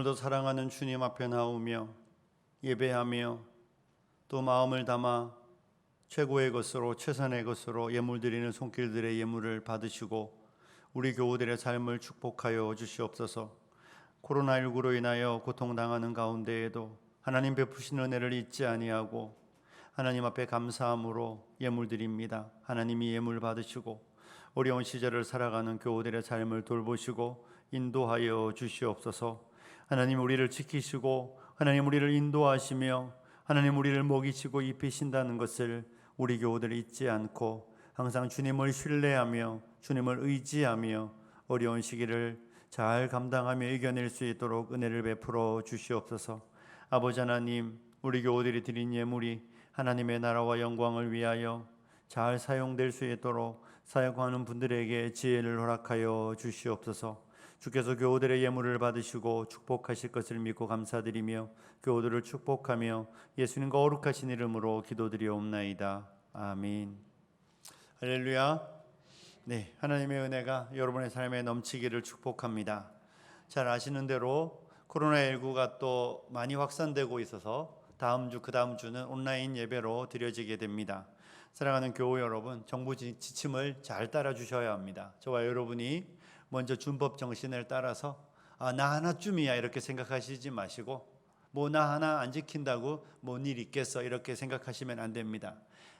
오늘도 사랑하는 주님 앞에 나오며 예배하며 또 마음을 담아 최고의 것으로 최선의 것으로 예물 드리는 손길들의 예물을 받으시고 우리 교우들의 삶을 축복하여 주시옵소서. 코로나19로 인하여 고통당하는 가운데에도 하나님 베푸신 은혜를 잊지 아니하고 하나님 앞에 감사함으로 예물 드립니다. 하나님이 예물 받으시고 어려운 시절을 살아가는 교우들의 삶을 돌보시고 인도하여 주시옵소서. 하나님 우리를 지키시고 하나님 우리를 인도하시며 하나님 우리를 먹이시고 입히신다는 것을 우리 교우들이 잊지 않고 항상 주님을 신뢰하며 주님을 의지하며 어려운 시기를 잘 감당하며 이겨낼 수 있도록 은혜를 베풀어 주시옵소서. 아버지 하나님, 우리 교우들이 드린 예물이 하나님의 나라와 영광을 위하여 잘 사용될 수 있도록 사역하는 분들에게 지혜를 허락하여 주시옵소서. 주께서 교우들의 예물을 받으시고 축복하실 것을 믿고 감사드리며 교우들을 축복하며 예수님과 거룩하신 이름으로 기도드리옵나이다. 아멘. 할렐루야. 네, 하나님의 은혜가 여러분의 삶에 넘치기를 축복합니다. 잘 아시는 대로 코로나19가 또 많이 확산되고 있어서 다음 주, 그 다음 주는 온라인 예배로 드려지게 됩니다. 사랑하는 교우 여러분, 정부 지침을 잘 따라주셔야 합니다. 저와 여러분이 먼저 준법 정신을 따라서 나 하나쯤이야 이렇게 생각하시지 마시고 나 하나 안 지킨다고 뭔 일 있겠어 이렇게 생각하시면 안 됩니다.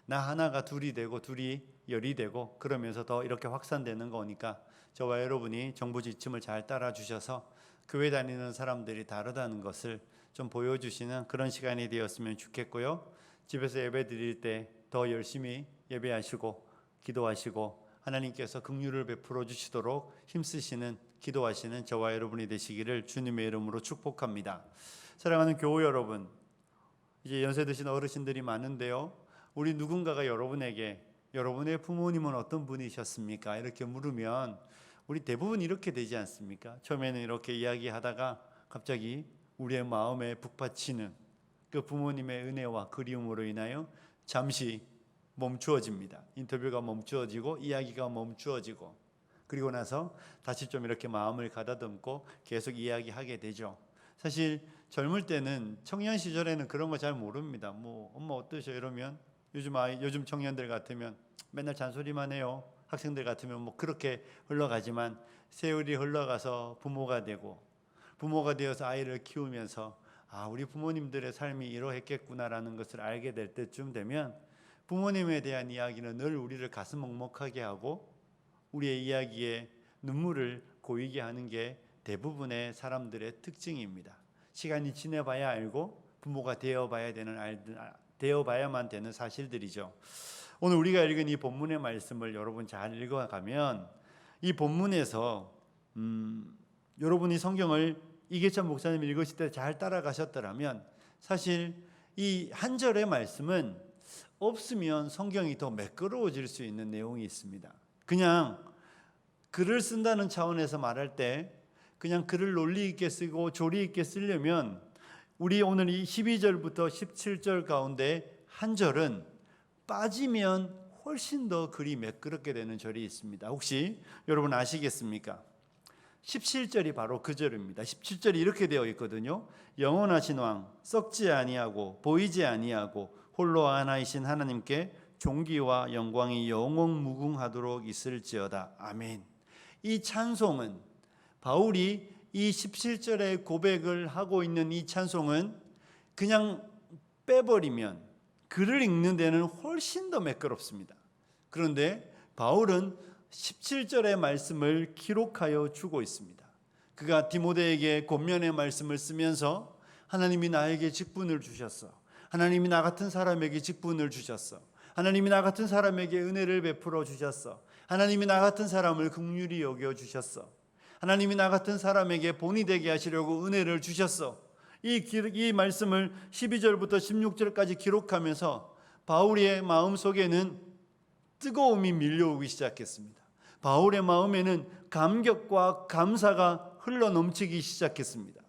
나 하나가 둘이 되고 둘이 열이 되고 그러면서 더 이렇게 확산되는 거니까 저와 여러분이 정부 지침을 잘 따라주셔서 교회 다니는 사람들이 다르다는 것을 좀 보여주시는 그런 시간이 되었으면 좋겠고요. 집에서 예배 드릴 때 더 열심히 예배하시고 기도하시고 하나님께서 긍휼을 베풀어 주시도록 힘쓰시는 기도하시는 저와 여러분이 되시기를 주님의 이름으로 축복합니다. 사랑하는 교우 여러분, 이제 연세 드신 어르신들이 많은데요. 우리 누군가가 여러분에게 여러분의 부모님은 어떤 분이셨습니까? 이렇게 물으면 우리 대부분 이렇게 되지 않습니까? 처음에는 이렇게 이야기하다가 갑자기 우리의 마음에 북받치는 그 부모님의 은혜와 그리움으로 인하여 잠시 멈추어집니다. 인터뷰가 멈추어지고 이야기가 멈추어지고 그리고 나서 다시 좀 이렇게 마음을 가다듬고 계속 이야기하게 되죠. 사실 젊을 때는 청년 시절에는 그런 거 잘 모릅니다. 엄마 어떠셔 이러면 요즘 청년들 같으면 맨날 잔소리만 해요. 학생들 같으면 그렇게 흘러가지만 세월이 흘러가서 부모가 되어서 아이를 키우면서 우리 부모님들의 삶이 이러했겠구나라는 것을 알게 될 때쯤 되면 부모님에 대한 이야기는 늘 우리를 가슴 먹먹하게 하고 우리의 이야기에 눈물을 고이게 하는 게 대부분의 사람들의 특징입니다. 시간이 지내봐야 알고 부모가 되어봐야만 되는 사실들이죠. 오늘 우리가 읽은 이 본문의 말씀을 여러분 잘 읽어가면 이 본문에서 여러분이 성경을 이계찬 목사님이 읽으실 때 잘 따라가셨더라면 사실 이 한 절의 말씀은 없으면 성경이 더 매끄러워질 수 있는 내용이 있습니다. 그냥 글을 쓴다는 차원에서 말할 때 그냥 글을 논리 있게 쓰고 조리 있게 쓰려면 우리 오늘 이 12절부터 17절 가운데 한 절은 빠지면 훨씬 더 글이 매끄럽게 되는 절이 있습니다. 혹시 여러분 아시겠습니까? 17절이 바로 그 절입니다. 17절이 이렇게 되어 있거든요. 영원하신 왕 썩지 아니하고 보이지 아니하고 홀로 하나이신 하나님께 존귀와 영광이 영원무궁하도록 있을지어다. 아멘. 이 찬송은 바울이 이 17절의 고백을 하고 있는 이 찬송은 그냥 빼버리면 글을 읽는 데는 훨씬 더 매끄럽습니다. 그런데 바울은 17절의 말씀을 기록하여 주고 있습니다. 그가 디모데에게 권면의 말씀을 쓰면서 하나님이 나에게 직분을 주셨어. 하나님이 나 같은 사람에게 직분을 주셨어. 하나님이 나 같은 사람에게 은혜를 베풀어 주셨어. 하나님이 나 같은 사람을 긍휼히 여겨 주셨어. 하나님이 나 같은 사람에게 본이 되게 하시려고 은혜를 주셨어. 이 말씀을 12절부터 16절까지 기록하면서 바울의 마음속에는 뜨거움이 밀려오기 시작했습니다. 바울의 마음에는 감격과 감사가 흘러넘치기 시작했습니다.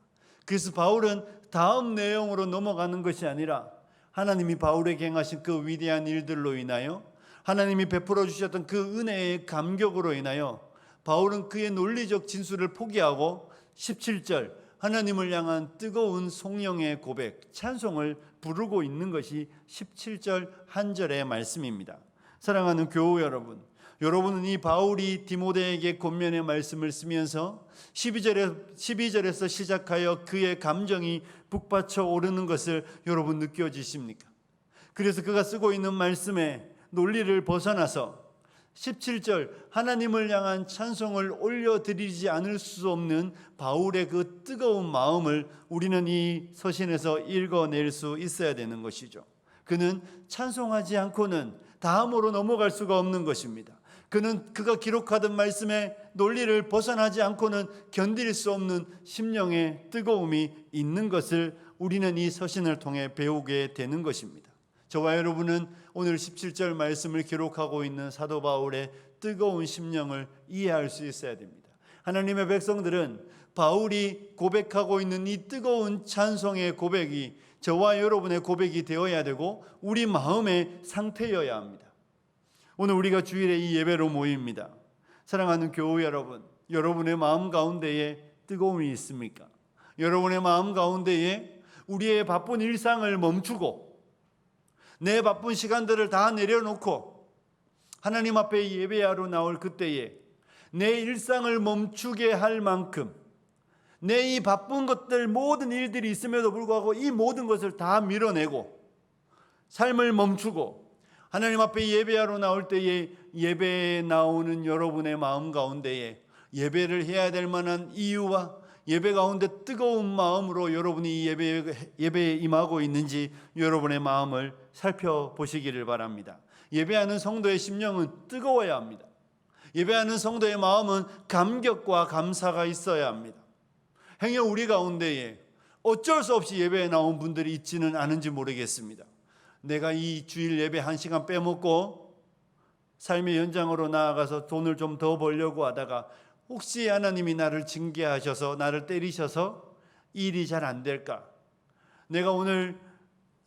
그래서 바울은 다음 내용으로 넘어가는 것이 아니라 하나님이 바울에게 행하신 그 위대한 일들로 인하여 하나님이 베풀어 주셨던 그 은혜의 감격으로 인하여 바울은 그의 논리적 진술을 포기하고 17절 하나님을 향한 뜨거운 성령의 고백, 찬송을 부르고 있는 것이 17절 한 절의 말씀입니다. 사랑하는 교우 여러분, 여러분은 이 바울이 디모데에게 권면의 말씀을 쓰면서 12절에서 시작하여 그의 감정이 북받쳐 오르는 것을 여러분 느껴지십니까? 그래서 그가 쓰고 있는 말씀의 논리를 벗어나서 17절 하나님을 향한 찬송을 올려드리지 않을 수 없는 바울의 그 뜨거운 마음을 우리는 이 서신에서 읽어낼 수 있어야 되는 것이죠. 그는 찬송하지 않고는 다음으로 넘어갈 수가 없는 것입니다. 그가 기록하던 말씀의 논리를 벗어나지 않고는 견딜 수 없는 심령의 뜨거움이 있는 것을 우리는 이 서신을 통해 배우게 되는 것입니다. 저와 여러분은 오늘 17절 말씀을 기록하고 있는 사도 바울의 뜨거운 심령을 이해할 수 있어야 됩니다. 하나님의 백성들은 바울이 고백하고 있는 이 뜨거운 찬송의 고백이 저와 여러분의 고백이 되어야 되고 우리 마음의 상태여야 합니다. 오늘 우리가 주일에 이 예배로 모입니다. 사랑하는 교우 여러분, 여러분의 마음 가운데에 뜨거움이 있습니까? 여러분의 마음 가운데에 우리의 바쁜 일상을 멈추고 내 바쁜 시간들을 다 내려놓고 하나님 앞에 예배하러 나올 그때에 내 일상을 멈추게 할 만큼 내 이 바쁜 것들 모든 일들이 있음에도 불구하고 이 모든 것을 다 밀어내고 삶을 멈추고 하나님 앞에 예배하러 나올 때에 예배에 나오는 여러분의 마음 가운데에 예배를 해야 될 만한 이유와 예배 가운데 뜨거운 마음으로 여러분이 이 예배에 임하고 있는지 여러분의 마음을 살펴보시기를 바랍니다. 예배하는 성도의 심령은 뜨거워야 합니다. 예배하는 성도의 마음은 감격과 감사가 있어야 합니다. 행여 우리 가운데에 어쩔 수 없이 예배에 나온 분들이 있지는 않은지 모르겠습니다. 내가 이 주일 예배 1시간 빼먹고 삶의 연장으로 나아가서 돈을 좀 더 벌려고 하다가 혹시 하나님이 나를 징계하셔서 나를 때리셔서 일이 잘 안 될까? 내가 오늘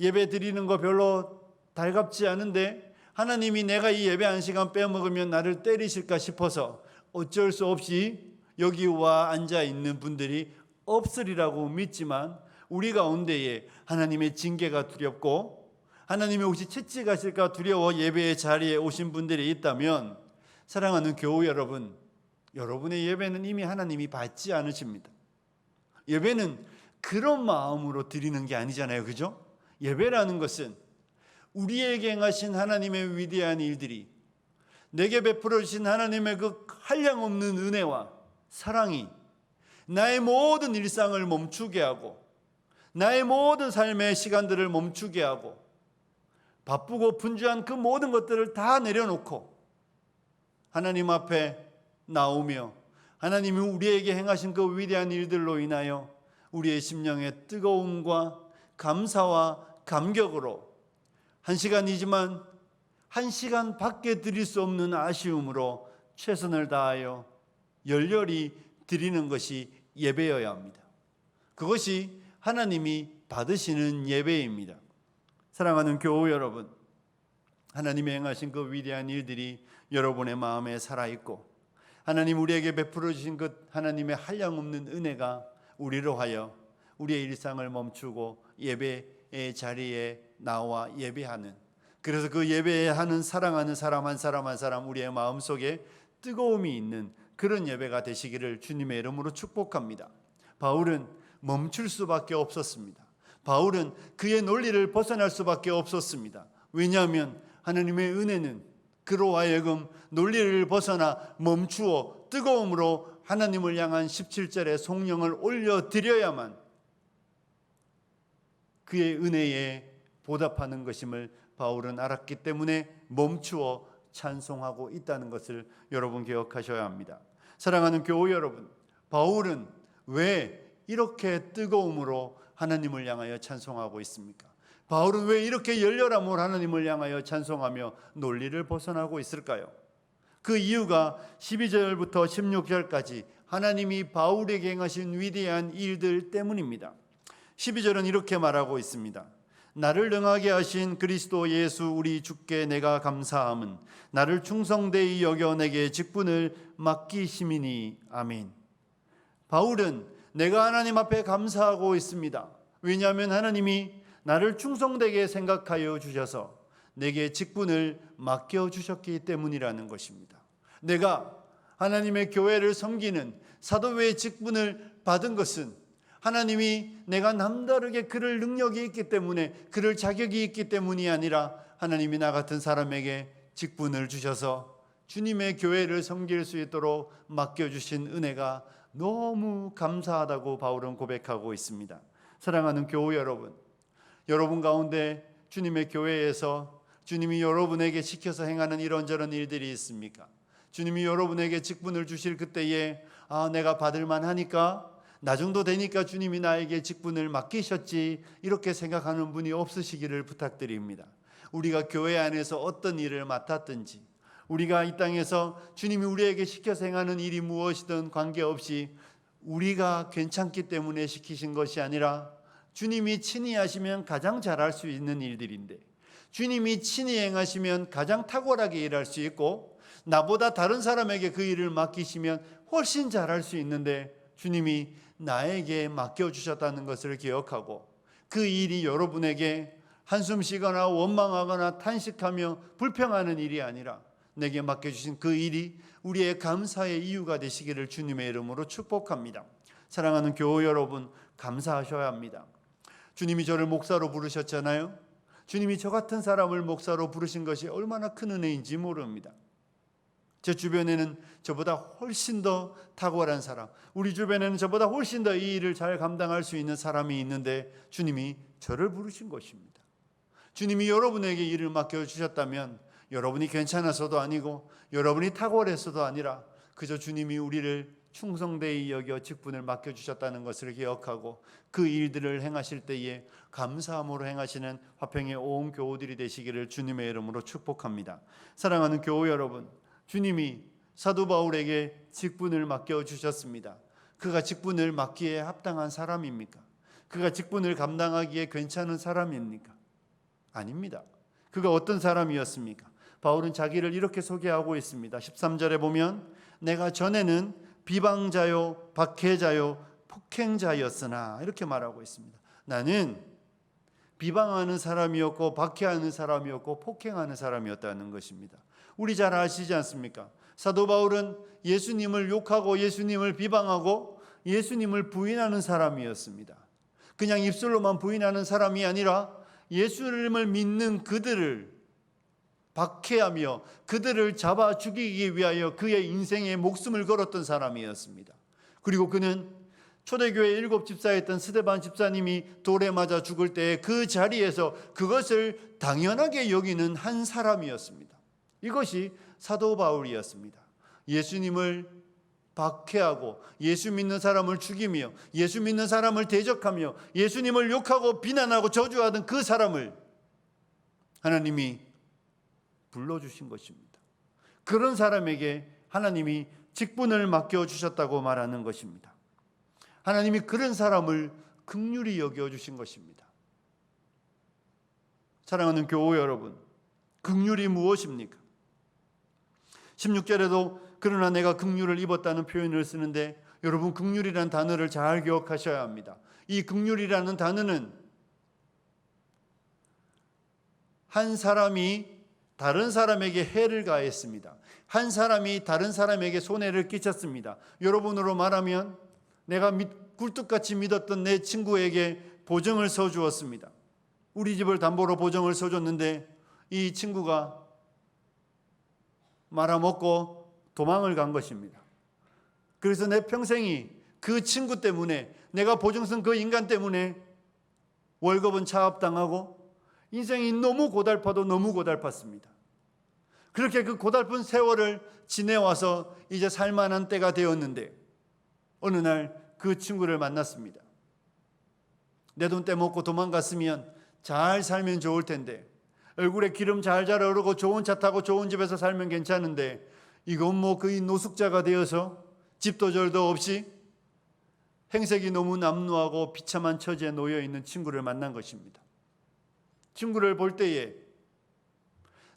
예배 드리는 거 별로 달갑지 않은데 하나님이 내가 이 예배 1시간 빼먹으면 나를 때리실까 싶어서 어쩔 수 없이 여기 와 앉아 있는 분들이 없으리라고 믿지만 우리 가운데에 하나님의 징계가 두렵고 하나님이 혹시 채찍하실까 두려워 예배의 자리에 오신 분들이 있다면 사랑하는 교우 여러분, 여러분의 예배는 이미 하나님이 받지 않으십니다. 예배는 그런 마음으로 드리는 게 아니잖아요, 그죠? 예배라는 것은 우리에게 행하신 하나님의 위대한 일들이 내게 베풀어 주신 하나님의 그 한량없는 은혜와 사랑이 나의 모든 일상을 멈추게 하고 나의 모든 삶의 시간들을 멈추게 하고 바쁘고 분주한 그 모든 것들을 다 내려놓고 하나님 앞에 나오며 하나님이 우리에게 행하신 그 위대한 일들로 인하여 우리의 심령의 뜨거움과 감사와 감격으로 1시간이지만 1시간밖에 드릴 수 없는 아쉬움으로 최선을 다하여 열렬히 드리는 것이 예배여야 합니다. 그것이 하나님이 받으시는 예배입니다. 사랑하는 교우 여러분, 하나님이 행하신 그 위대한 일들이 여러분의 마음에 살아있고 하나님 우리에게 베풀어 주신 그 하나님의 한량없는 은혜가 우리로 하여 우리의 일상을 멈추고 예배의 자리에 나와 예배하는, 그래서 그 예배하는 사랑하는 사람 한 사람 한 사람 우리의 마음속에 뜨거움이 있는 그런 예배가 되시기를 주님의 이름으로 축복합니다. 바울은 멈출 수밖에 없었습니다. 바울은 그의 논리를 벗어날 수밖에 없었습니다. 왜냐하면 하나님의 은혜는 그로 하여금 논리를 벗어나 멈추어 뜨거움으로 하나님을 향한 17절의 성령을 올려드려야만 그의 은혜에 보답하는 것임을 바울은 알았기 때문에 멈추어 찬송하고 있다는 것을 여러분 기억하셔야 합니다. 사랑하는 교우 여러분, 바울은 왜 이렇게 뜨거움으로 하나님을 향하여 찬송하고 있습니까? 바울은 왜 이렇게 열렬함으로 하나님을 향하여 찬송하며 논리를 벗어나고 있을까요? 그 이유가 12절부터 16절까지 하나님이 바울에게 행하신 위대한 일들 때문입니다. 12절은 이렇게 말하고 있습니다. 나를 능하게 하신 그리스도 예수 우리 주께 내가 감사함은 나를 충성되이 여겨 내게 직분을 맡기심이니. 아멘. 바울은 내가 하나님 앞에 감사하고 있습니다. 왜냐하면 하나님이 나를 충성되게 생각하여 주셔서 내게 직분을 맡겨주셨기 때문이라는 것입니다. 내가 하나님의 교회를 섬기는 사도의 직분을 받은 것은 하나님이 내가 남다르게 그럴 능력이 있기 때문에, 그럴 자격이 있기 때문이 아니라 하나님이 나 같은 사람에게 직분을 주셔서 주님의 교회를 섬길 수 있도록 맡겨주신 은혜가 너무 감사하다고 바울은 고백하고 있습니다. 사랑하는 교우 여러분, 여러분 가운데 주님의 교회에서 주님이 여러분에게 시켜서 행하는 이런저런 일들이 있습니까? 주님이 여러분에게 직분을 주실 그때에 내가 받을 만하니까, 나 정도 되니까 주님이 나에게 직분을 맡기셨지, 이렇게 생각하는 분이 없으시기를 부탁드립니다. 우리가 교회 안에서 어떤 일을 맡았든지, 우리가 이 땅에서 주님이 우리에게 시켜서 행하는 일이 무엇이든 관계없이 우리가 괜찮기 때문에 시키신 것이 아니라 주님이 친히 하시면 가장 잘할 수 있는 일들인데, 주님이 친히 행하시면 가장 탁월하게 일할 수 있고, 나보다 다른 사람에게 그 일을 맡기시면 훨씬 잘할 수 있는데 주님이 나에게 맡겨주셨다는 것을 기억하고, 그 일이 여러분에게 한숨 쉬거나 원망하거나 탄식하며 불평하는 일이 아니라 내게 맡겨주신 그 일이 우리의 감사의 이유가 되시기를 주님의 이름으로 축복합니다. 사랑하는 교우 여러분, 감사하셔야 합니다. 주님이 저를 목사로 부르셨잖아요. 주님이 저 같은 사람을 목사로 부르신 것이 얼마나 큰 은혜인지 모릅니다. 제 주변에는 저보다 훨씬 더 탁월한 사람, 우리 주변에는 저보다 훨씬 더 이 일을 잘 감당할 수 있는 사람이 있는데 주님이 저를 부르신 것입니다. 주님이 여러분에게 일을 맡겨주셨다면 여러분이 괜찮아서도 아니고 여러분이 탁월해서도 아니라 그저 주님이 우리를 충성되이 여겨 직분을 맡겨주셨다는 것을 기억하고 그 일들을 행하실 때에 감사함으로 행하시는 화평의 온 교우들이 되시기를 주님의 이름으로 축복합니다. 사랑하는 교우 여러분, 주님이 사도 바울에게 직분을 맡겨주셨습니다. 그가 직분을 맡기에 합당한 사람입니까? 그가 직분을 감당하기에 괜찮은 사람입니까? 아닙니다. 그가 어떤 사람이었습니까? 바울은 자기를 이렇게 소개하고 있습니다. 13절에 보면 내가 전에는 비방자요 박해자요 폭행자였으나, 이렇게 말하고 있습니다. 나는 비방하는 사람이었고 박해하는 사람이었고 폭행하는 사람이었다는 것입니다. 우리 잘 아시지 않습니까? 사도 바울은 예수님을 욕하고 예수님을 비방하고 예수님을 부인하는 사람이었습니다. 그냥 입술로만 부인하는 사람이 아니라 예수님을 믿는 그들을 박해하며 그들을 잡아 죽이기 위하여 그의 인생에 목숨을 걸었던 사람이었습니다. 그리고 그는 초대교회 7 집사였던 스데반 집사님이 돌에 맞아 죽을 때 그 자리에서 그것을 당연하게 여기는 한 사람이었습니다. 이것이 사도 바울이었습니다. 예수님을 박해하고 예수 믿는 사람을 죽이며 예수 믿는 사람을 대적하며 예수님을 욕하고 비난하고 저주하던 그 사람을 하나님이 불러주신 것입니다. 그런 사람에게 하나님이 직분을 맡겨주셨다고 말하는 것입니다. 하나님이 그런 사람을 긍휼히 여겨주신 것입니다. 사랑하는 교우 여러분, 긍휼이 무엇입니까? 16절에도 그러나 내가 긍휼을 입었다는 표현을 쓰는데, 여러분 긍휼이라는 단어를 잘 기억하셔야 합니다. 이 긍휼이라는 단어는 한 사람이 다른 사람에게 해를 가했습니다. 한 사람이 다른 사람에게 손해를 끼쳤습니다. 여러분으로 말하면 내가 굴뚝같이 믿었던 내 친구에게 보증을 서주었습니다. 우리 집을 담보로 보증을 서줬는데 이 친구가 말아먹고 도망을 간 것입니다. 그래서 내 평생이 그 친구 때문에, 내가 보증 쓴 그 인간 때문에 월급은 차압당하고 인생이 너무 고달파도 너무 고달팠습니다. 그렇게 그 고달픈 세월을 지내와서 이제 살만한 때가 되었는데 어느 날 그 친구를 만났습니다. 내 돈 떼먹고 도망갔으면 잘 살면 좋을 텐데, 얼굴에 기름 잘 자르고 좋은 차 타고 좋은 집에서 살면 괜찮은데 이건 뭐 거의 노숙자가 되어서 집도 절도 없이 행색이 너무 남루하고 비참한 처지에 놓여 있는 친구를 만난 것입니다. 친구를 볼 때에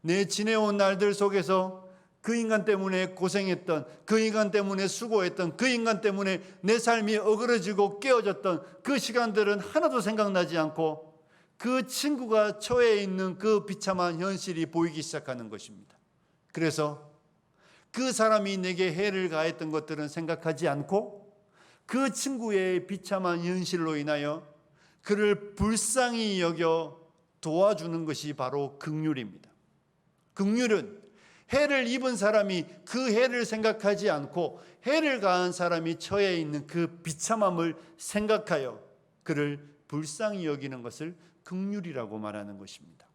내 지내온 날들 속에서 그 인간 때문에 고생했던, 그 인간 때문에 수고했던, 그 인간 때문에 내 삶이 어그러지고 깨어졌던 그 시간들은 하나도 생각나지 않고 그 친구가 처해 있는 그 비참한 현실이 보이기 시작하는 것입니다. 그래서 그 사람이 내게 해를 가했던 것들은 생각하지 않고 그 친구의 비참한 현실로 인하여 그를 불쌍히 여겨 도와주는 것이 바로 긍휼입니다. 긍휼은 해를 입은 사람이 그 해를 생각하지 않고 해를 가한 사람이 처해 있는 그 비참함을 생각하여 그를 불쌍히 여기는 것을 긍휼이라고 말하는 것입니다.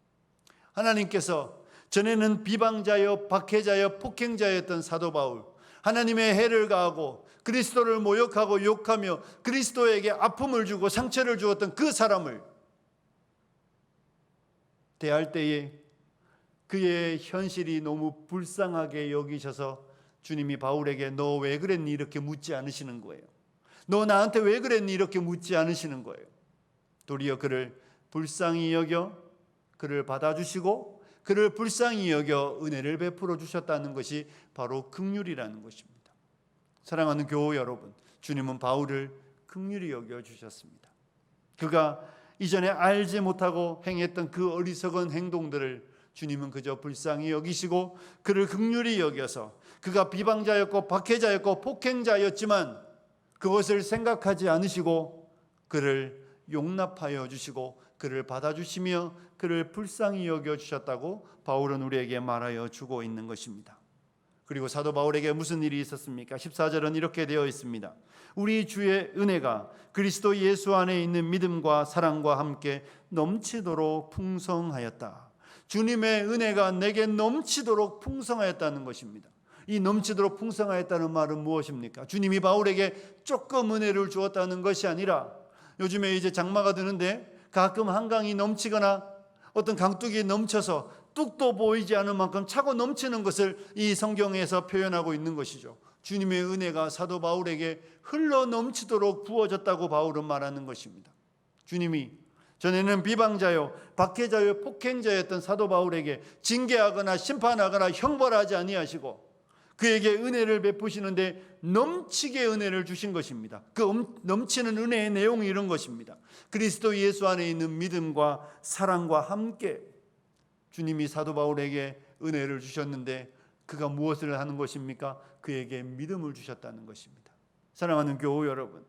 하나님께서 전에는 비방자여 박해자여 폭행자였던 사도 바울, 하나님의 해를 가하고 그리스도를 모욕하고 욕하며 그리스도에게 아픔을 주고 상처를 주었던 그 사람을 대할 때에 그의 현실이 너무 불쌍하게 여기셔서 주님이 바울에게 너 왜 그랬니? 이렇게 묻지 않으시는 거예요. 너 나한테 왜 그랬니? 이렇게 묻지 않으시는 거예요. 도리어 그를 불쌍히 여겨 그를 받아주시고 그를 불쌍히 여겨 은혜를 베풀어 주셨다는 것이 바로 긍휼이라는 것입니다. 사랑하는 교우 여러분, 주님은 바울을 긍휼히 여겨 주셨습니다. 그가 이전에 알지 못하고 행했던 그 어리석은 행동들을 주님은 그저 불쌍히 여기시고 그를 긍휼히 여겨서 그가 비방자였고 박해자였고 폭행자였지만 그것을 생각하지 않으시고 그를 용납하여 주시고 그를 받아주시며 그를 불쌍히 여겨주셨다고 바울은 우리에게 말하여 주고 있는 것입니다. 그리고 사도 바울에게 무슨 일이 있었습니까? 14절은 이렇게 되어 있습니다. 우리 주의 은혜가 그리스도 예수 안에 있는 믿음과 사랑과 함께 넘치도록 풍성하였다. 주님의 은혜가 내게 넘치도록 풍성하였다는 것입니다. 이 넘치도록 풍성하였다는 말은 무엇입니까? 주님이 바울에게 조금 은혜를 주었다는 것이 아니라 요즘에 이제 장마가 드는데 가끔 한강이 넘치거나 어떤 강둑이 넘쳐서 뚝도 보이지 않을 만큼 차고 넘치는 것을 이 성경에서 표현하고 있는 것이죠. 주님의 은혜가 사도 바울에게 흘러 넘치도록 부어졌다고 바울은 말하는 것입니다. 주님이 전에는 비방자요 박해자요 폭행자였던 사도 바울에게 징계하거나 심판하거나 형벌하지 아니하시고 그에게 은혜를 베푸시는데 넘치게 은혜를 주신 것입니다. 그 넘치는 은혜의 내용이 이런 것입니다. 그리스도 예수 안에 있는 믿음과 사랑과 함께 주님이 사도 바울에게 은혜를 주셨는데 그가 무엇을 하는 것입니까? 그에게 믿음을 주셨다는 것입니다. 사랑하는 교우 여러분,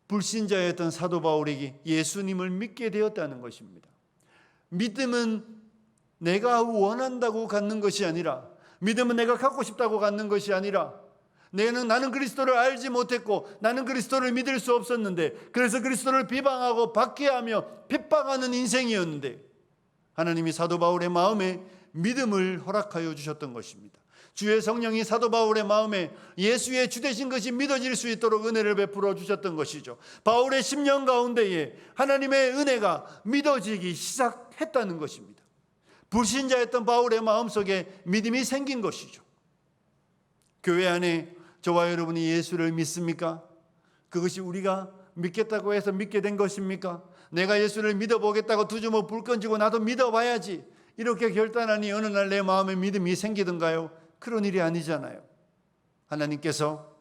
불신자였던 사도 바울에게 예수님을 믿게 되었다는 것입니다. 믿음은 내가 원한다고 갖는 것이 아니라, 믿음은 내가 갖고 싶다고 갖는 것이 아니라, 나는 그리스도를 알지 못했고 나는 그리스도를 믿을 수 없었는데 그래서 그리스도를 비방하고 박해하며 핍박하는 인생이었는데 하나님이 사도 바울의 마음에 믿음을 허락하여 주셨던 것입니다. 주의 성령이 사도 바울의 마음에 예수의 주 되신 것이 믿어질 수 있도록 은혜를 베풀어 주셨던 것이죠. 바울의 심령 가운데에 하나님의 은혜가 믿어지기 시작했다는 것입니다. 불신자였던 바울의 마음속에 믿음이 생긴 것이죠. 교회 안에 저와 여러분이 예수를 믿습니까? 그것이 우리가 믿겠다고 해서 믿게 된 것입니까? 내가 예수를 믿어보겠다고 두 주먹 불 건지고 나도 믿어봐야지 이렇게 결단하니 어느 날 내 마음에 믿음이 생기던가요? 그런 일이 아니잖아요. 하나님께서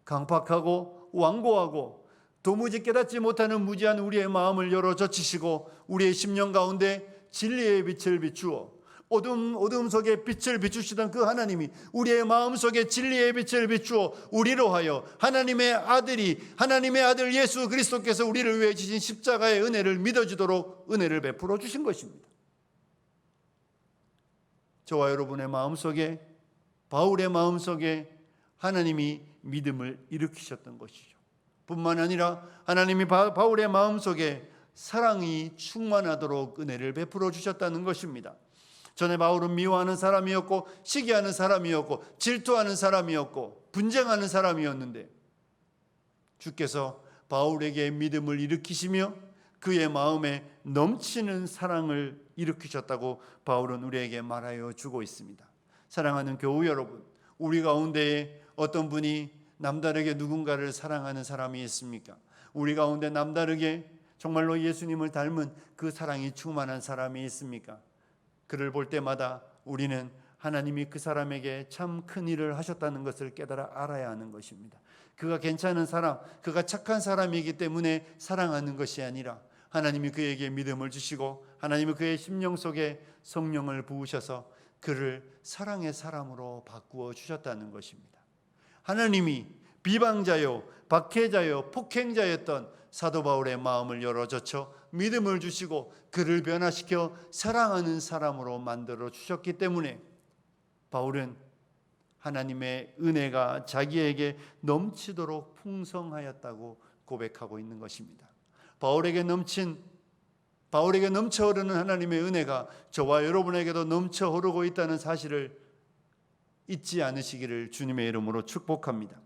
강팍하고 완고하고 도무지 깨닫지 못하는 무지한 우리의 마음을 열어 젖히시고 우리의 심령 가운데 진리의 빛을 비추어 어둠 속에 빛을 비추시던 그 하나님이 우리의 마음속에 진리의 빛을 비추어 우리로 하여 하나님의 아들 예수 그리스도께서 우리를 위해 지신 십자가의 은혜를 믿어지도록 은혜를 베풀어 주신 것입니다. 저와 여러분의 마음속에, 바울의 마음속에 하나님이 믿음을 일으키셨던 것이죠. 뿐만 아니라 하나님이 바울의 마음속에 사랑이 충만하도록 은혜를 베풀어 주셨다는 것입니다. 전에 바울은 미워하는 사람이었고 시기하는 사람이었고 질투하는 사람이었고 분쟁하는 사람이었는데 주께서 바울에게 믿음을 일으키시며 그의 마음에 넘치는 사랑을 일으키셨다고 바울은 우리에게 말하여 주고 있습니다. 사랑하는 교우 여러분, 우리 가운데에 어떤 분이 남다르게 누군가를 사랑하는 사람이 있습니까? 우리 가운데 남다르게 정말로 예수님을 닮은 그 사랑이 충만한 사람이 있습니까? 그를 볼 때마다 우리는 하나님이 그 사람에게 참 큰 일을 하셨다는 것을 깨달아 알아야 하는 것입니다. 그가 괜찮은 사람, 그가 착한 사람이기 때문에 사랑하는 것이 아니라 하나님이 그에게 믿음을 주시고 하나님이 그의 심령 속에 성령을 부으셔서 그를 사랑의 사람으로 바꾸어 주셨다는 것입니다. 하나님이 비방자요, 박해자요, 폭행자였던 사도 바울의 마음을 열어젖혀 믿음을 주시고 그를 변화시켜 사랑하는 사람으로 만들어 주셨기 때문에 바울은 하나님의 은혜가 자기에게 넘치도록 풍성하였다고 고백하고 있는 것입니다. 바울에게 넘쳐 흐르는 하나님의 은혜가 저와 여러분에게도 넘쳐 흐르고 있다는 사실을 잊지 않으시기를 주님의 이름으로 축복합니다.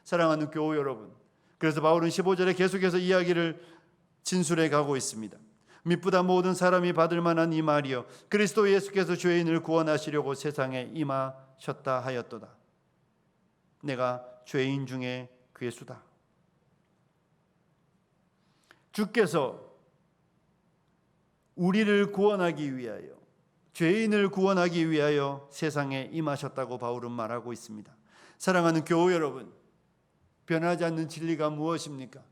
사랑하는 교우 여러분, 그래서 바울은 15절에 계속해서 이야기를 진술해 가고 있습니다. 미쁘다 모든 사람이 받을 만한 이 말이여 그리스도 예수께서 죄인을 구원하시려고 세상에 임하셨다 하였도다. 내가 죄인 중에 괴수다. 주께서 우리를 구원하기 위하여, 죄인을 구원하기 위하여 세상에 임하셨다고 바울은 말하고 있습니다. 사랑하는 교우 여러분, 변하지 않는 진리가 무엇입니까?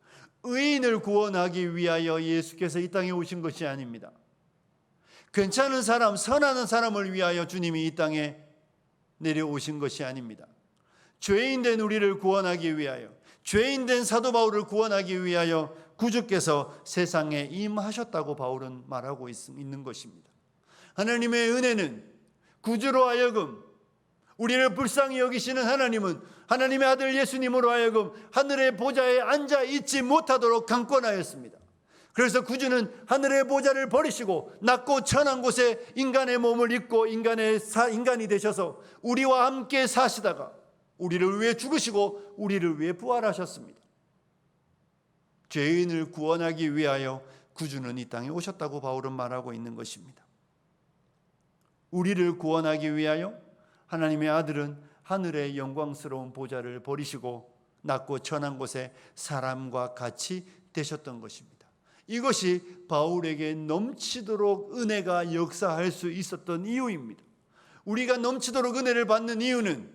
의인을 구원하기 위하여 예수께서 이 땅에 오신 것이 아닙니다. 괜찮은 사람, 선한 사람을 위하여 주님이 이 땅에 내려오신 것이 아닙니다. 죄인된 우리를 구원하기 위하여, 죄인된 사도 바울을 구원하기 위하여 구주께서 세상에 임하셨다고 바울은 말하고 있는 것입니다. 하나님의 은혜는 구주로 하여금, 우리를 불쌍히 여기시는 하나님은 하나님의 아들 예수님으로 하여금 하늘의 보좌에 앉아 있지 못하도록 강권하였습니다. 그래서 구주는 하늘의 보좌를 버리시고 낮고 천한 곳에 인간의 몸을 입고 인간이 되셔서 우리와 함께 사시다가 우리를 위해 죽으시고 우리를 위해 부활하셨습니다. 죄인을 구원하기 위하여 구주는 이 땅에 오셨다고 바울은 말하고 있는 것입니다. 우리를 구원하기 위하여 하나님의 아들은 하늘의 영광스러운 보좌를 버리시고 낮고 천한 곳에 사람과 같이 되셨던 것입니다. 이것이 바울에게 넘치도록 은혜가 역사할 수 있었던 이유입니다. 우리가 넘치도록 은혜를 받는 이유는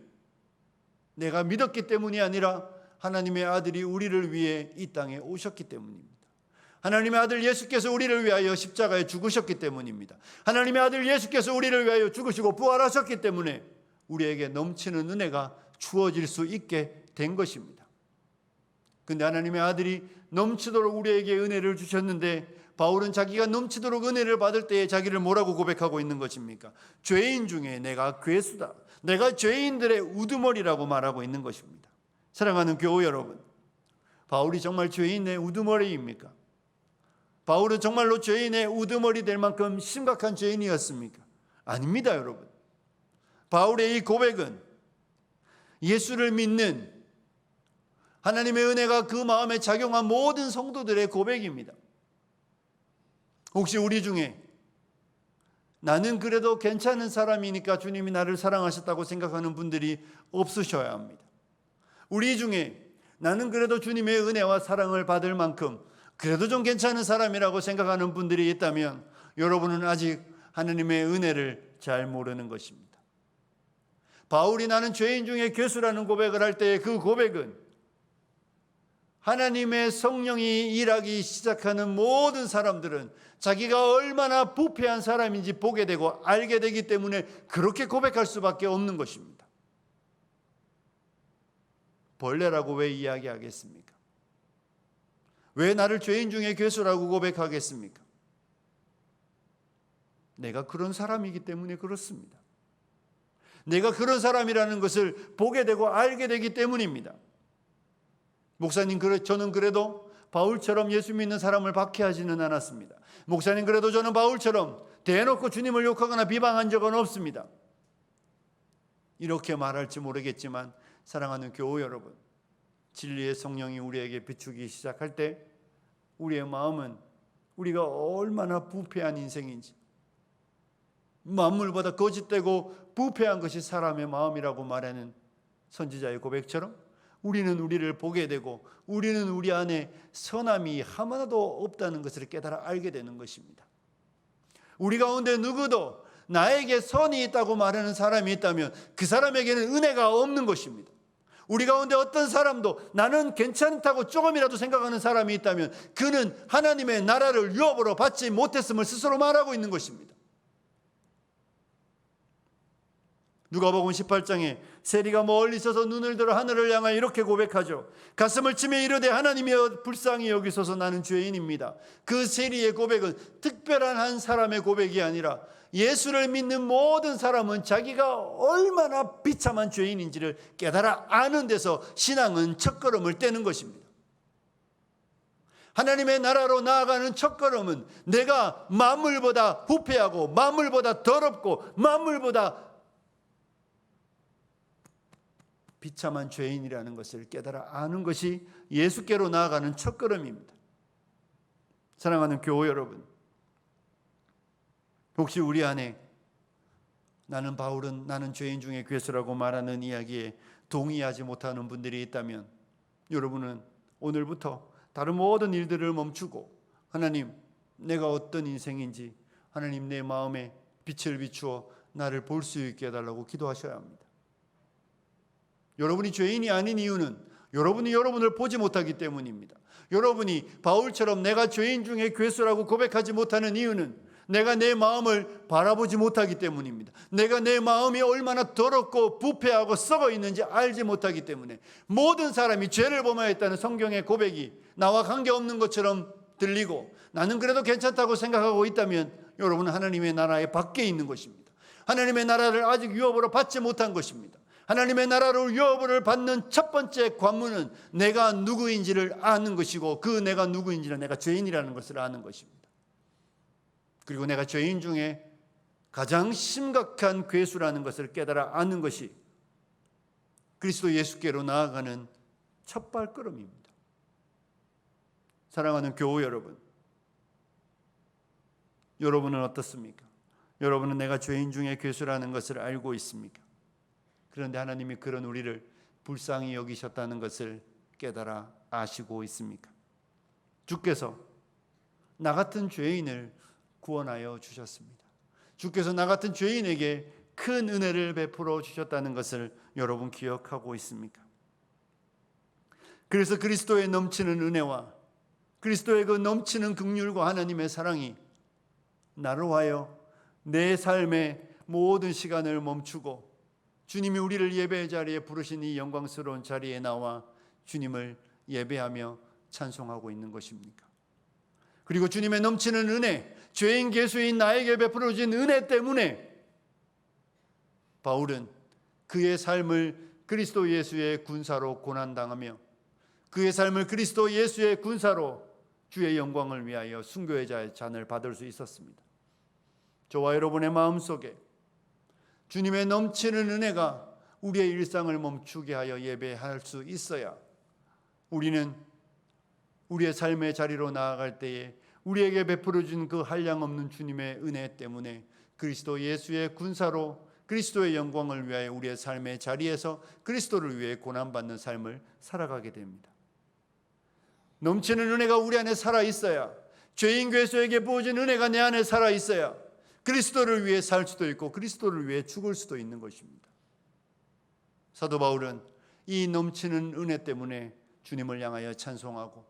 내가 믿었기 때문이 아니라 하나님의 아들이 우리를 위해 이 땅에 오셨기 때문입니다. 하나님의 아들 예수께서 우리를 위하여 십자가에 죽으셨기 때문입니다. 하나님의 아들 예수께서 우리를 위하여 죽으시고 부활하셨기 때문에 우리에게 넘치는 은혜가 주어질 수 있게 된 것입니다. 그런데 하나님의 아들이 넘치도록 우리에게 은혜를 주셨는데 바울은 자기가 넘치도록 은혜를 받을 때에 자기를 뭐라고 고백하고 있는 것입니까? 죄인 중에 내가 괴수다. 내가 죄인들의 우두머리라고 말하고 있는 것입니다. 사랑하는 교우 여러분, 바울이 정말 죄인의 우두머리입니까? 바울은 정말로 죄인의 우두머리 될 만큼 심각한 죄인이었습니까? 아닙니다, 여러분. 바울의 이 고백은 예수를 믿는 하나님의 은혜가 그 마음에 작용한 모든 성도들의 고백입니다. 혹시 우리 중에 나는 그래도 괜찮은 사람이니까 주님이 나를 사랑하셨다고 생각하는 분들이 없으셔야 합니다. 우리 중에 나는 그래도 주님의 은혜와 사랑을 받을 만큼 그래도 좀 괜찮은 사람이라고 생각하는 분들이 있다면 여러분은 아직 하나님의 은혜를 잘 모르는 것입니다. 바울이 나는 죄인 중에 괴수라는 고백을 할 때의 그 고백은 하나님의 성령이 일하기 시작하는 모든 사람들은 자기가 얼마나 부패한 사람인지 보게 되고 알게 되기 때문에 그렇게 고백할 수밖에 없는 것입니다. 벌레라고 왜 이야기하겠습니까? 왜 나를 죄인 중에 괴수라고 고백하겠습니까? 내가 그런 사람이기 때문에 그렇습니다. 내가 그런 사람이라는 것을 보게 되고 알게 되기 때문입니다. 목사님, 저는 그래도 바울처럼 예수 믿는 사람을 박해하지는 않았습니다. 목사님, 그래도 저는 바울처럼 대놓고 주님을 욕하거나 비방한 적은 없습니다. 이렇게 말할지 모르겠지만 사랑하는 교우 여러분, 진리의 성령이 우리에게 비추기 시작할 때 우리의 마음은 우리가 얼마나 부패한 인생인지, 만물보다 거짓되고 부패한 것이 사람의 마음이라고 말하는 선지자의 고백처럼 우리는 우리를 보게 되고 우리는 우리 안에 선함이 하나도 없다는 것을 깨달아 알게 되는 것입니다. 우리 가운데 누구도 나에게 선이 있다고 말하는 사람이 있다면 그 사람에게는 은혜가 없는 것입니다. 우리 가운데 어떤 사람도 나는 괜찮다고 조금이라도 생각하는 사람이 있다면 그는 하나님의 나라를 유업으로 받지 못했음을 스스로 말하고 있는 것입니다. 누가복음 18장에 세리가 멀리 있어서 눈을 들어 하늘을 향하여 이렇게 고백하죠. 가슴을 치며 이르되 하나님이여 불쌍히 여기소서 나는 죄인입니다. 그 세리의 고백은 특별한 한 사람의 고백이 아니라 예수를 믿는 모든 사람은 자기가 얼마나 비참한 죄인인지를 깨달아 아는 데서 신앙은 첫걸음을 떼는 것입니다. 하나님의 나라로 나아가는 첫걸음은 내가 만물보다 부패하고 만물보다 더럽고 만물보다 비참한 죄인이라는 것을 깨달아 아는 것이 예수께로 나아가는 첫걸음입니다. 사랑하는 교우 여러분, 혹시 우리 안에 나는 바울은 나는 죄인 중에 괴수라고 말하는 이야기에 동의하지 못하는 분들이 있다면 여러분은 오늘부터 다른 모든 일들을 멈추고 하나님, 내가 어떤 인생인지 하나님 내 마음에 빛을 비추어 나를 볼 수 있게 해달라고 기도하셔야 합니다. 여러분이 죄인이 아닌 이유는 여러분이 여러분을 보지 못하기 때문입니다. 여러분이 바울처럼 내가 죄인 중에 괴수라고 고백하지 못하는 이유는 내가 내 마음을 바라보지 못하기 때문입니다. 내가 내 마음이 얼마나 더럽고 부패하고 썩어 있는지 알지 못하기 때문에 모든 사람이 죄를 범하였다는 성경의 고백이 나와 관계없는 것처럼 들리고 나는 그래도 괜찮다고 생각하고 있다면 여러분은 하나님의 나라의 밖에 있는 것입니다. 하나님의 나라를 아직 유업으로 받지 못한 것입니다. 하나님의 나라로 유업을 받는 첫 번째 관문은 내가 누구인지를 아는 것이고 그 내가 누구인지는 내가 죄인이라는 것을 아는 것입니다. 그리고 내가 죄인 중에 가장 심각한 괴수라는 것을 깨달아 아는 것이 그리스도 예수께로 나아가는 첫 발걸음입니다. 사랑하는 교우 여러분, 여러분은 어떻습니까? 여러분은 내가 죄인 중에 괴수라는 것을 알고 있습니까? 그런데 하나님이 그런 우리를 불쌍히 여기셨다는 것을 깨달아 아시고 있습니까? 주께서 나 같은 죄인을 구원하여 주셨습니다. 주께서 나 같은 죄인에게 큰 은혜를 베풀어 주셨다는 것을 여러분 기억하고 있습니까? 그래서 그리스도의 넘치는 은혜와 그리스도의 그 넘치는 긍휼과 하나님의 사랑이 나로 하여 내 삶의 모든 시간을 멈추고 주님이 우리를 예배의 자리에 부르신 이 영광스러운 자리에 나와 주님을 예배하며 찬송하고 있는 것입니까? 그리고 주님의 넘치는 은혜, 죄인 괴수인 나에게 베풀어진 은혜 때문에 바울은 그의 삶을 그리스도 예수의 군사로 고난당하며 그의 삶을 그리스도 예수의 군사로 주의 영광을 위하여 순교의 잔을 받을 수 있었습니다. 저와 여러분의 마음속에 주님의 넘치는 은혜가 우리의 일상을 멈추게 하여 예배할 수 있어야 우리는 우리의 삶의 자리로 나아갈 때에 우리에게 베풀어준 그 한량없는 주님의 은혜 때문에 그리스도 예수의 군사로 그리스도의 영광을 위하여 우리의 삶의 자리에서 그리스도를 위해 고난받는 삶을 살아가게 됩니다. 넘치는 은혜가 우리 안에 살아있어야 죄인 괴수에게 부어진 은혜가 내 안에 살아있어야 그리스도를 위해 살 수도 있고 그리스도를 위해 죽을 수도 있는 것입니다. 사도 바울은 이 넘치는 은혜 때문에 주님을 향하여 찬송하고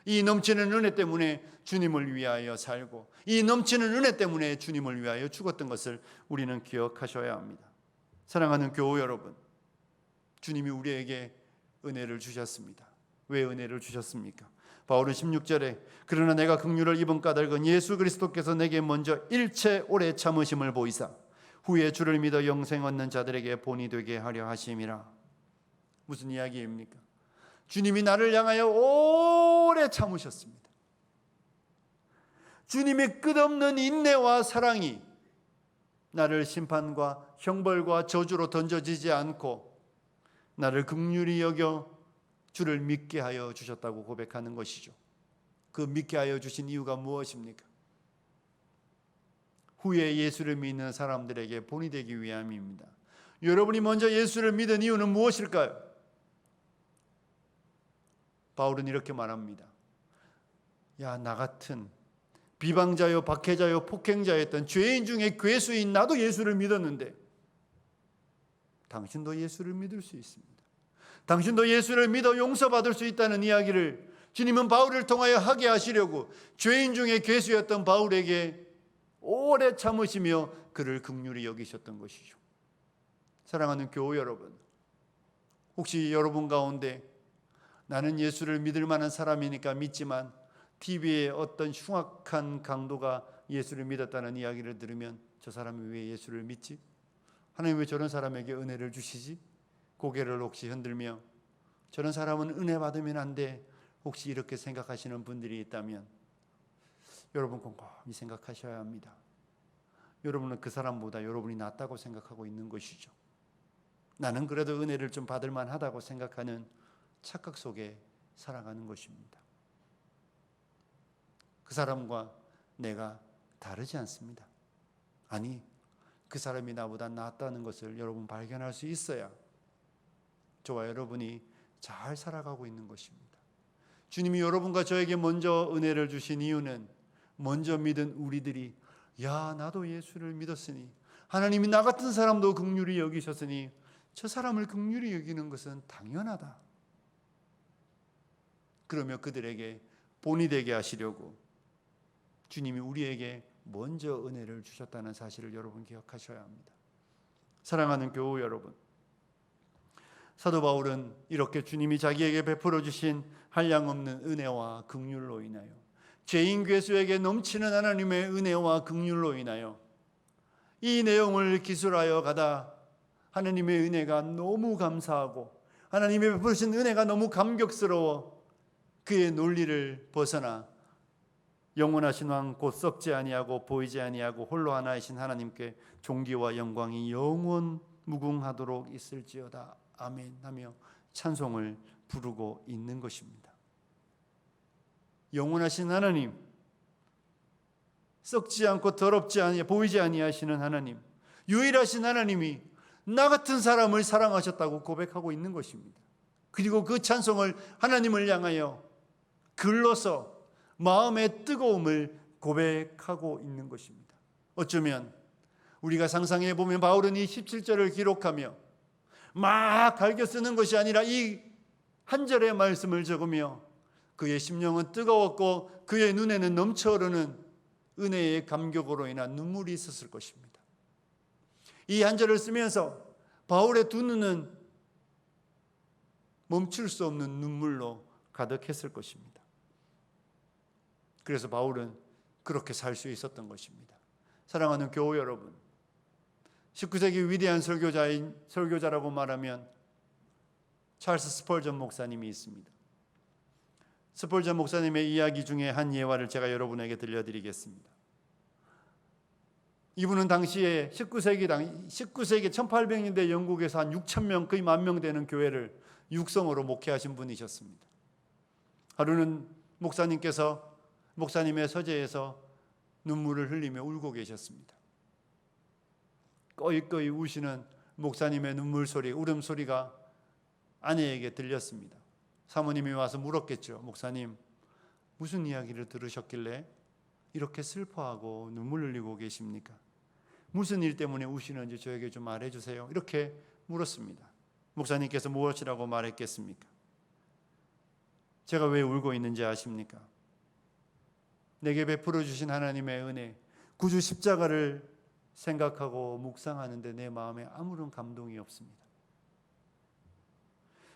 이 넘치는 은혜 때문에 주님을 위하여 살고 이 넘치는 은혜 때문에 주님을 위하여 죽었던 것을 우리는 기억하셔야 합니다. 사랑하는 교우 여러분, 주님이 우리에게 은혜를 주셨습니다. 왜 은혜를 주셨습니까? 바울은 16절에 그러나 내가 긍휼을 입은 까닭은 예수 그리스도께서 내게 먼저 일체 오래 참으심을 보이사 후에 주를 믿어 영생 얻는 자들에게 본이 되게 하려 하심이라. 무슨 이야기입니까? 주님이 나를 향하여 오래 참으셨습니다. 주님의 끝없는 인내와 사랑이 나를 심판과 형벌과 저주로 던져지지 않고 나를 긍휼히 여겨 주를 믿게 하여 주셨다고 고백하는 것이죠. 그 믿게 하여 주신 이유가 무엇입니까? 후에 예수를 믿는 사람들에게 본이 되기 위함입니다. 여러분이 먼저 예수를 믿은 이유는 무엇일까요? 바울은 이렇게 말합니다. 야, 나 같은 비방자요, 박해자요, 폭행자였던 죄인 중에 괴수인 나도 예수를 믿었는데 당신도 예수를 믿을 수 있습니다. 당신도 예수를 믿어 용서받을 수 있다는 이야기를 주님은 바울을 통하여 하게 하시려고 죄인 중에 괴수였던 바울에게 오래 참으시며 그를 긍휼히 여기셨던 것이죠. 사랑하는 교우 여러분, 혹시 여러분 가운데 나는 예수를 믿을 만한 사람이니까 믿지만 TV에 어떤 흉악한 강도가 예수를 믿었다는 이야기를 들으면 저 사람이 왜 예수를 믿지? 하나님 왜 저런 사람에게 은혜를 주시지? 고개를 혹시 흔들며 저런 사람은 은혜 받으면 안 돼, 혹시 이렇게 생각하시는 분들이 있다면 여러분 곰곰이 생각하셔야 합니다. 여러분은 그 사람보다 여러분이 낫다고 생각하고 있는 것이죠. 나는 그래도 은혜를 좀 받을 만하다고 생각하는 착각 속에 살아가는 것입니다. 그 사람과 내가 다르지 않습니다. 아니, 그 사람이 나보다 낫다는 것을 여러분 발견할 수 있어야 저와 여러분이 잘 살아가고 있는 것입니다. 주님이 여러분과 저에게 먼저 은혜를 주신 이유는 먼저 믿은 우리들이 야, 나도 예수를 믿었으니 하나님이 나 같은 사람도 긍휼히 여기셨으니 저 사람을 긍휼히 여기는 것은 당연하다. 그러며 그들에게 본이 되게 하시려고 주님이 우리에게 먼저 은혜를 주셨다는 사실을 여러분 기억하셔야 합니다. 사랑하는 교우 여러분, 사도 바울은 이렇게 주님이 자기에게 베풀어 주신 한량없는 은혜와 긍휼로 인하여 죄인 괴수에게 넘치는 하나님의 은혜와 긍휼로 인하여 이 내용을 기술하여 가다 하나님의 은혜가 너무 감사하고 하나님의 베푸신 은혜가 너무 감격스러워 그의 논리를 벗어나 영원하신 왕 곧 썩지 아니하고 보이지 아니하고 홀로 하나이신 하나님께 존귀와 영광이 영원 무궁하도록 있을지어다 아멘 하며 찬송을 부르고 있는 것입니다. 영원하신 하나님, 썩지 않고 더럽지 아니 보이지 아니하시는 하나님, 유일하신 하나님이 나 같은 사람을 사랑하셨다고 고백하고 있는 것입니다. 그리고 그 찬송을 하나님을 향하여 글로서 마음의 뜨거움을 고백하고 있는 것입니다. 어쩌면 우리가 상상해 보면 바울은 이 17절을 기록하며 막 갈겨 쓰는 것이 아니라 이 한 절의 말씀을 적으며 그의 심령은 뜨거웠고 그의 눈에는 넘쳐 흐르는 은혜의 감격으로 인한 눈물이 있었을 것입니다. 이 한 절을 쓰면서 바울의 두 눈은 멈출 수 없는 눈물로 가득했을 것입니다. 그래서 바울은 그렇게 살 수 있었던 것입니다. 사랑하는 교우 여러분, 19세기 위대한 설교자라고 말하면 찰스 스펄전 목사님이 있습니다. 스펄전 목사님의 이야기 중에 한 예화를 제가 여러분에게 들려드리겠습니다. 이분은 당시에 19세기 1800년대 영국에서 한 6,000명 거의 10,000명 되는 교회를 육성으로 목회하신 분이셨습니다. 하루는 목사님께서 목사님의 서재에서 눈물을 흘리며 울고 계셨습니다. 꺼이꺼이 우시는 목사님의 눈물 소리, 울음소리가 아내에게 들렸습니다. 사모님이 와서 물었겠죠. 목사님, 무슨 이야기를 들으셨길래 이렇게 슬퍼하고 눈물 흘리고 계십니까? 무슨 일 때문에 우시는지 저에게 좀 말해주세요. 이렇게 물었습니다. 목사님께서 무엇이라고 말했겠습니까? 제가 왜 울고 있는지 아십니까? 내게 베풀어 주신 하나님의 은혜, 구주 십자가를 생각하고 묵상하는데 내 마음에 아무런 감동이 없습니다.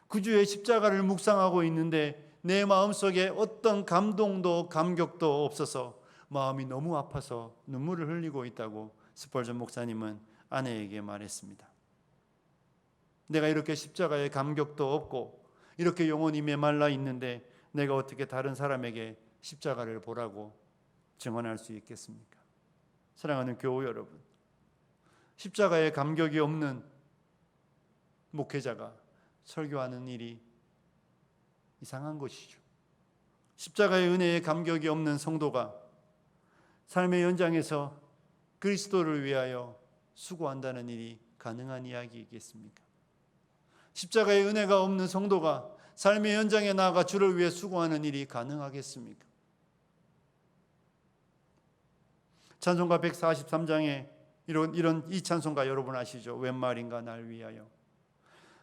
구주의 십자가를 묵상하고 있는데 내 마음속에 어떤 감동도 감격도 없어서 마음이 너무 아파서 눈물을 흘리고 있다고 스펄전 목사님은 아내에게 말했습니다. 내가 이렇게 십자가에 감격도 없고 이렇게 영혼이 메말라 있는데 내가 어떻게 다른 사람에게 십자가를 보라고 증언할 수 있겠습니까? 사랑하는 교우 여러분, 십자가에 감격이 없는 목회자가 설교하는 일이 이상한 것이죠. 십자가의 은혜에 감격이 없는 성도가 삶의 연장에서 그리스도를 위하여 수고한다는 일이 가능한 이야기이겠습니까? 십자가의 은혜가 없는 성도가 삶의 연장에 나아가 주를 위해 수고하는 일이 가능하겠습니까? 찬송가 143장에 이런 이 찬송가 여러분 아시죠? 웬 말인가 날 위하여.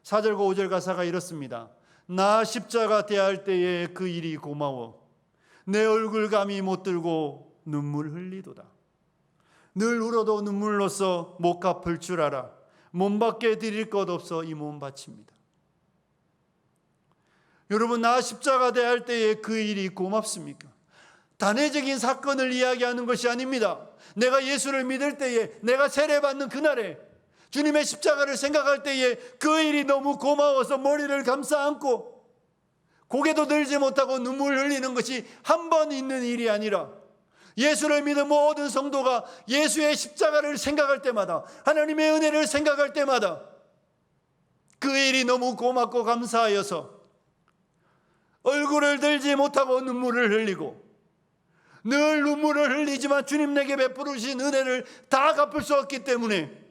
4절과 5절 가사가 이렇습니다. 나 십자가 대할 때에 그 일이 고마워. 내 얼굴 감히 못 들고 눈물 흘리도다. 늘 울어도 눈물로써 못 갚을 줄 알아. 몸밖에 드릴 것 없어 이 몸 바칩니다. 여러분, 나 십자가 대할 때에 그 일이 고맙습니까? 단회적인 사건을 이야기하는 것이 아닙니다. 내가 예수를 믿을 때에, 내가 세례받는 그날에, 주님의 십자가를 생각할 때에 그 일이 너무 고마워서 머리를 감싸 안고 고개도 들지 못하고 눈물 흘리는 것이 한 번 있는 일이 아니라, 예수를 믿는 모든 성도가 예수의 십자가를 생각할 때마다, 하나님의 은혜를 생각할 때마다 그 일이 너무 고맙고 감사하여서 얼굴을 들지 못하고 눈물을 흘리고, 늘 눈물을 흘리지만 주님 내게 베풀으신 은혜를 다 갚을 수 없기 때문에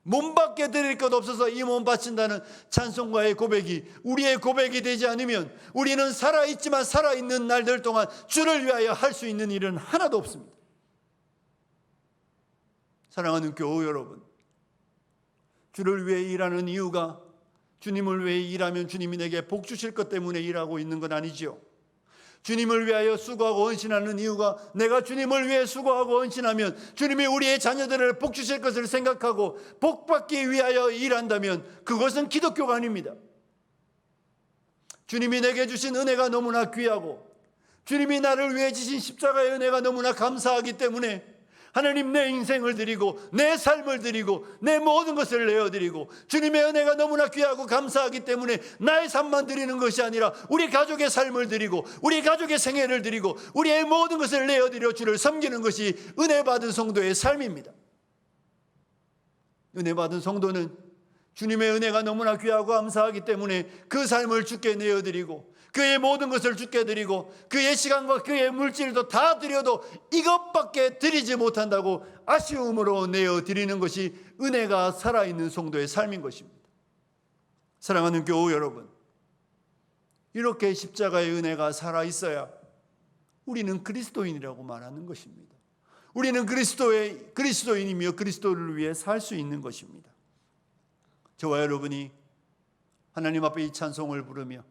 몸밖에 드릴 것 없어서 이 몸 바친다는 찬송가의 고백이 우리의 고백이 되지 않으면 우리는 살아있지만 살아있는 날들 동안 주를 위하여 할 수 있는 일은 하나도 없습니다. 사랑하는 교우 여러분, 주를 위해 일하는 이유가 주님을 위해 일하면 주님이 내게 복 주실 것 때문에 일하고 있는 건 아니지요. 주님을 위하여 수고하고 헌신하는 이유가 내가 주님을 위해 수고하고 헌신하면 주님이 우리의 자녀들을 복 주실 것을 생각하고 복 받기 위하여 일한다면 그것은 기독교가 아닙니다. 주님이 내게 주신 은혜가 너무나 귀하고 주님이 나를 위해 지신 십자가의 은혜가 너무나 감사하기 때문에 하나님, 내 인생을 드리고 내 삶을 드리고 내 모든 것을 내어드리고, 주님의 은혜가 너무나 귀하고 감사하기 때문에 나의 삶만 드리는 것이 아니라 우리 가족의 삶을 드리고 우리 가족의 생애를 드리고 우리의 모든 것을 내어드려 주를 섬기는 것이 은혜 받은 성도의 삶입니다. 은혜 받은 성도는 주님의 은혜가 너무나 귀하고 감사하기 때문에 그 삶을 주께 내어드리고 그의 모든 것을 주께 드리고 그의 시간과 그의 물질도 다 드려도 이것밖에 드리지 못한다고 아쉬움으로 내어드리는 것이 은혜가 살아있는 성도의 삶인 것입니다. 사랑하는 교우 여러분, 이렇게 십자가의 은혜가 살아있어야 우리는 그리스도인이라고 말하는 것입니다. 우리는 그리스도인이며 그리스도를 위해 살 수 있는 것입니다. 저와 여러분이 하나님 앞에 이 찬송을 부르며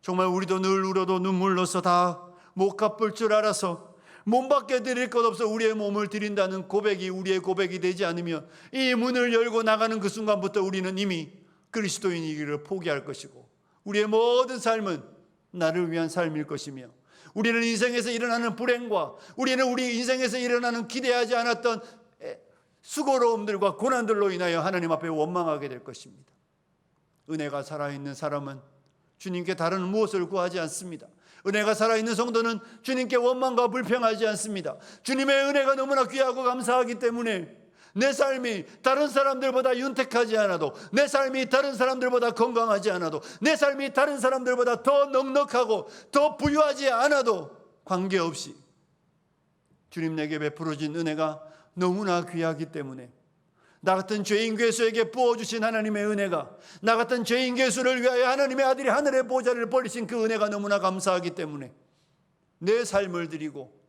정말 우리도 늘 울어도 눈물로서 다 못 갚을 줄 알아서 몸밖에 드릴 것 없어 우리의 몸을 드린다는 고백이 우리의 고백이 되지 않으며 이 문을 열고 나가는 그 순간부터 우리는 이미 그리스도인이기를 포기할 것이고 우리의 모든 삶은 나를 위한 삶일 것이며 우리는 인생에서 일어나는 불행과 우리는 우리 인생에서 일어나는 기대하지 않았던 수고로움들과 고난들로 인하여 하나님 앞에 원망하게 될 것입니다. 은혜가 살아있는 사람은 주님께 다른 무엇을 구하지 않습니다. 은혜가 살아있는 성도는 주님께 원망과 불평하지 않습니다. 주님의 은혜가 너무나 귀하고 감사하기 때문에 내 삶이 다른 사람들보다 윤택하지 않아도, 내 삶이 다른 사람들보다 건강하지 않아도, 내 삶이 다른 사람들보다 더 넉넉하고 더 부유하지 않아도 관계없이 주님 내게 베풀어진 은혜가 너무나 귀하기 때문에 나 같은 죄인 괴수에게 부어주신 하나님의 은혜가, 나 같은 죄인 괴수를 위하여 하나님의 아들이 하늘의 보좌를 버리신 그 은혜가 너무나 감사하기 때문에 내 삶을 드리고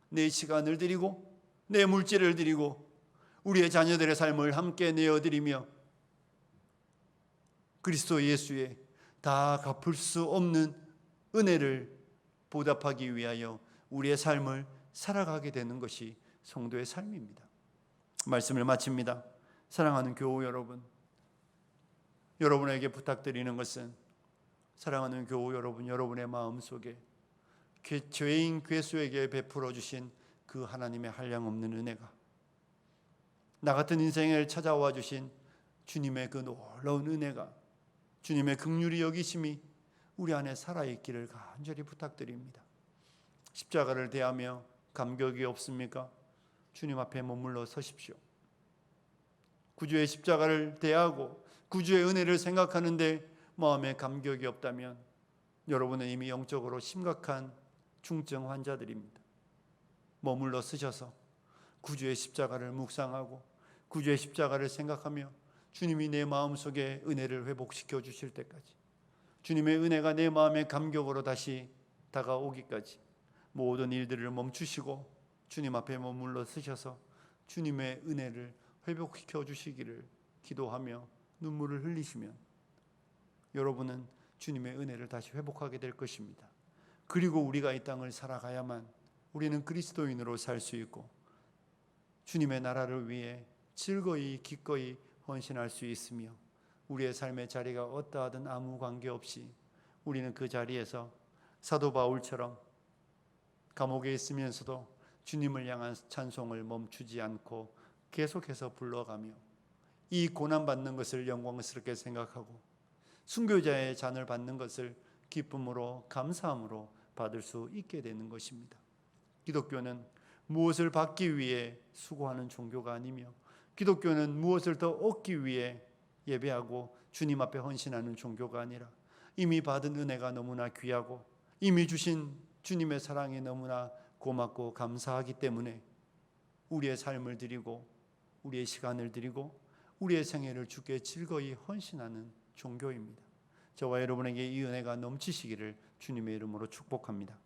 내 시간을 드리고 내 물질을 드리고 우리의 자녀들의 삶을 함께 내어드리며 그리스도 예수의 다 갚을 수 없는 은혜를 보답하기 위하여 우리의 삶을 살아가게 되는 것이 성도의 삶입니다. 말씀을 마칩니다. 사랑하는 교우 여러분, 여러분에게 부탁드리는 것은 사랑하는 교우 여러분, 여러분의 마음속에 죄인 괴수에게 베풀어 주신 그 하나님의 한량없는 은혜가, 나 같은 인생을 찾아와 주신 주님의 그 놀라운 은혜가, 주님의 긍휼히 여기심이 우리 안에 살아있기를 간절히 부탁드립니다. 십자가를 대하며 감격이 없습니까? 주님 앞에 머물러 서십시오. 구주의 십자가를 대하고 구주의 은혜를 생각하는데 마음에 감격이 없다면 여러분은 이미 영적으로 심각한 중증 환자들입니다. 머물러 서셔서 구주의 십자가를 묵상하고 구주의 십자가를 생각하며 주님이 내 마음속에 은혜를 회복시켜 주실 때까지, 주님의 은혜가 내 마음의 감격으로 다시 다가오기까지 모든 일들을 멈추시고 주님 앞에 머물러 쓰셔서 주님의 은혜를 회복시켜 주시기를 기도하며 눈물을 흘리시면 여러분은 주님의 은혜를 다시 회복하게 될 것입니다. 그리고 우리가 이 땅을 살아가야만 우리는 그리스도인으로 살 수 있고 주님의 나라를 위해 즐거이 기꺼이 헌신할 수 있으며 우리의 삶의 자리가 어떠하든 아무 관계없이 우리는 그 자리에서 사도 바울처럼 감옥에 있으면서도 주님을 향한 찬송을 멈추지 않고 계속해서 불러가며 이 고난받는 것을 영광스럽게 생각하고 순교자의 잔을 받는 것을 기쁨으로 감사함으로 받을 수 있게 되는 것입니다. 기독교는 무엇을 받기 위해 수고하는 종교가 아니며 기독교는 무엇을 더 얻기 위해 예배하고 주님 앞에 헌신하는 종교가 아니라 이미 받은 은혜가 너무나 귀하고 이미 주신 주님의 사랑이 너무나 고맙고 감사하기 때문에 우리의 삶을 드리고 우리의 시간을 드리고 우리의 생애를 주께 즐거이 헌신하는 종교입니다. 저와 여러분에게 이 은혜가 넘치시기를 주님의 이름으로 축복합니다.